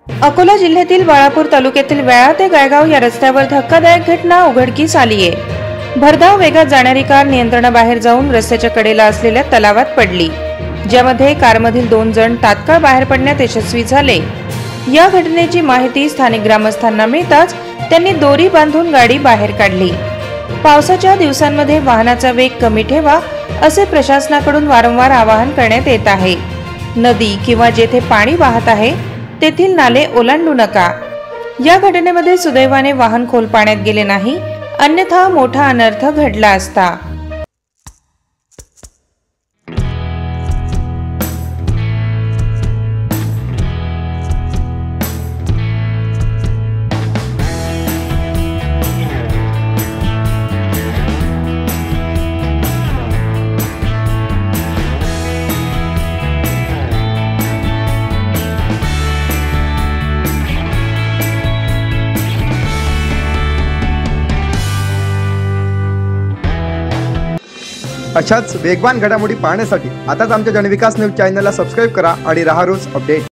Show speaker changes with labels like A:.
A: अकोला जिल्ह्यातील बाळापूर तालुक्यातील वेळा ते गायगाव या रस्त्यावर धक्कादायक घटना उघडकीस आली आहे। भरधाव वेगात जाणारी कार नियंत्रणाबाहेर जाऊन रस्त्याच्या कडेला असलेल्या तलावात पडली, ज्यामध्ये कारमधील 2 जण तात्काळ बाहेर पडण्यात यशस्वी झाले। या घटनेची माहिती स्थानिक ग्रामस्थांना मिळताच त्यांनी दोरी बांधून गाडी बाहेर काढली। पावसाच्या दिवसांमध्ये वाहनाचा वेग कमी ठेवा असे प्रशासनाकडून वारंवार आवाहन करण्यात येत आहे। नदी किंवा जेथे पाणी वाहत आहे तेथील नाले ओलांडू नका। या घटनेमध्ये सुदैवाने वाहन खोल पाण्यात गेले नाही, अन्यथा मोठा अनर्थ घडला असता।
B: अशाच वेगवान घडामोडी पाहण्यासाठी आताच आमच्या जनविकास न्यूज चॅनलला सबस्क्राइब करा आणि रहा रोज अपडेट।